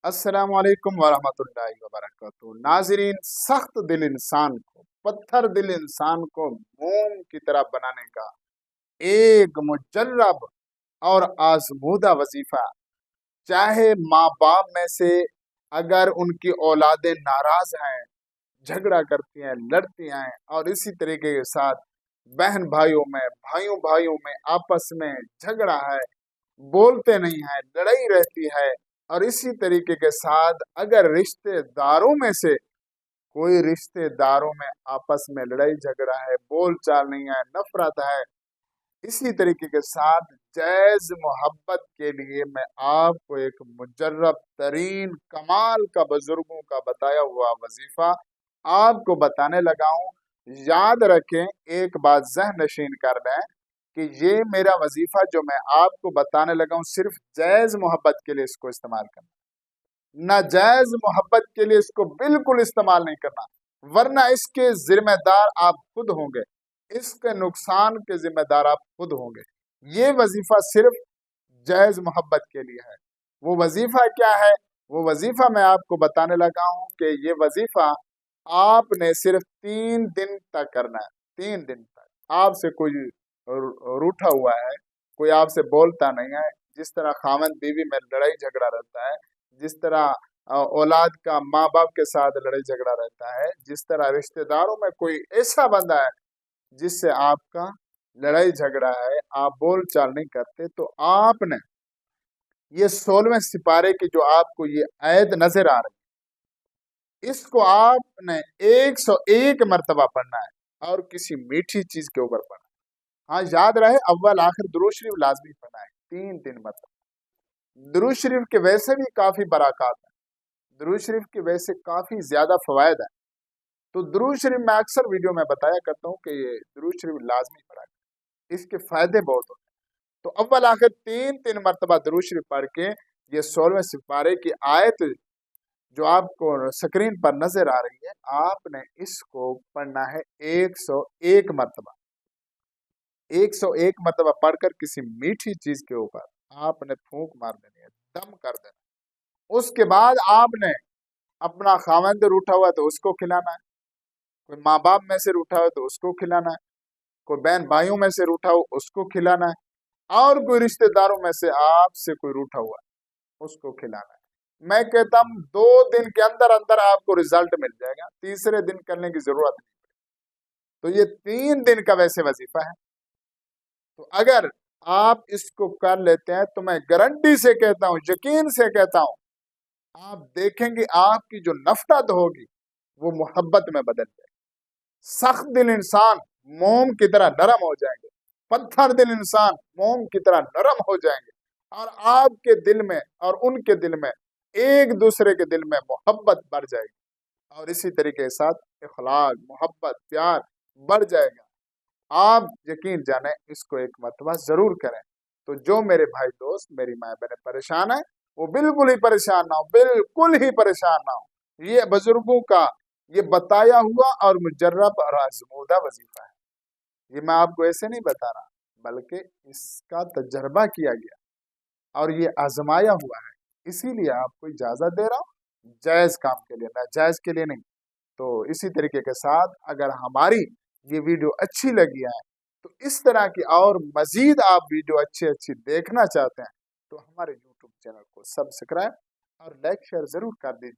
अस्सलाम वालेकुम वरहमतुल्लाहि वबरकातुहू। नाज़रीन, सख्त दिल इंसान को, पत्थर दिल इंसान को मोम की तरह बनाने का एक मुजर्रब और आजमूदा वजीफा, चाहे माँ बाप में से अगर उनकी औलादें नाराज हैं, झगड़ा करती हैं, लड़ती हैं, और इसी तरीके के साथ बहन भाइयों भाइयों में आपस में झगड़ा है, बोलते नहीं है, लड़ाई रहती है, और इसी तरीके के साथ अगर रिश्तेदारों में से कोई रिश्तेदारों में आपस में लड़ाई झगड़ा है, बोल चाल नहीं है, नफरत है, इसी तरीके के साथ जैज मोहब्बत के लिए मैं आपको एक मुजर्रब तरीन कमाल का बुजुर्गों का बताया हुआ वजीफा आपको बताने लगा हूं। याद रखें, एक बात ज़हन नशीन कर लें कि ये मेरा वजीफा जो मैं आपको बताने लगा हूं, सिर्फ जैज मोहब्बत के लिए इसको इस्तेमाल करना, नाजायज मोहब्बत के लिए इसको बिल्कुल इस्तेमाल नहीं करना, वरना इसके जिम्मेदार आप खुद होंगे, इसके नुकसान के जिम्मेदार आप खुद होंगे। ये वजीफा सिर्फ जायज मोहब्बत के लिए है। वो वजीफा क्या है? वो वजीफा मैं आपको बताने लगा हूं कि ये वजीफा आपने सिर्फ 3 दिन तक करना है। 3 दिन तक आपसे कोई रूठा हुआ है, कोई आपसे बोलता नहीं है, जिस तरह खामन बीवी में लड़ाई झगड़ा रहता है, जिस तरह औलाद का माँ बाप के साथ लड़ाई झगड़ा रहता है, जिस तरह रिश्तेदारों में कोई ऐसा बंदा है जिससे आपका लड़ाई झगड़ा है, आप बोल चाल नहीं करते, तो आपने ये 16वें सिपारे की जो आपको ये आयत नजर आ रही है, इसको आपने 101 मरतबा पढ़ना है और किसी मीठी चीज के ऊपर पढ़ना है। हाँ, याद रहे, अव्वल आखिर दुरूद शरीफ लाजमी पढ़ना है 3 दिन मरतबा। दुरूद शरीफ के वैसे भी काफी बरक़ात है, दुरूद शरीफ के वैसे काफी ज्यादा फवायद है। तो दुरूद शरीफ मैं अक्सर वीडियो में बताया करता हूँ कि ये दुरूद शरीफ लाजमी पढ़ा करें, इसके फायदे बहुत होते हैं। तो अव्वल आखिर 3 मरतबा दुरूद शरीफ पढ़ के ये 16वें सिपारे की आयत जो आपको स्क्रीन पर नजर आ रही है, आपने इसको पढ़ना है 101 मरतबा। 101 मरतबा पढ़कर किसी मीठी चीज के ऊपर आपने फूंक मार देनी है, दम कर देना। उसके बाद आपने अपना खामंद रूठा हुआ तो उसको खिलाना है, कोई माँ बाप में से रूठा हो तो उसको खिलाना है, कोई बहन भाइयों में से रूठा हो उसको खिलाना है, और कोई रिश्तेदारों में से आपसे कोई रूठा हुआ है उसको खिलाना है। मैं कहता हूँ 2 दिन के अंदर अंदर आपको रिजल्ट मिल जाएगा, तीसरे दिन करने की जरूरत नहीं। तो ये 3 दिन का वैसे वजीफा है। तो अगर आप इसको कर लेते हैं तो मैं गारंटी से कहता हूँ, यकीन से कहता हूँ, आप देखेंगे आपकी जो नफरत होगी वो मोहब्बत में बदल जाएगी। सख्त दिल इंसान मोम की तरह नरम हो जाएंगे, पत्थर दिल इंसान मोम की तरह नरम हो जाएंगे, और आपके दिल में और उनके दिल में, एक दूसरे के दिल में मोहब्बत बढ़ जाएगी, और इसी तरीके के साथ इखलाक, मोहब्बत, प्यार बढ़ जाएगा। आप यकीन जाने, इसको एक मरतबा जरूर करें। तो जो मेरे भाई दोस्त, मेरी माँ बहनें परेशान है, वो बिल्कुल ही परेशान ना हो, बिल्कुल ही परेशान ना हो। ये बुजुर्गों का ये बताया हुआ और मुजर्रब और आजमूदा वजीफा है। ये मैं आपको ऐसे नहीं बता रहा, बल्कि इसका तजर्बा किया गया और ये आजमाया हुआ है, इसीलिए आपको इजाजत दे रहा हूँ, जायज काम के लिए, नाजायज के लिए नहीं। तो इसी तरीके के साथ अगर हमारी ये वीडियो अच्छी लगी है, तो इस तरह की और मजीद आप वीडियो अच्छी देखना चाहते हैं, तो हमारे YouTube चैनल को सब्सक्राइब और लाइक शेयर जरूर कर दीजिए।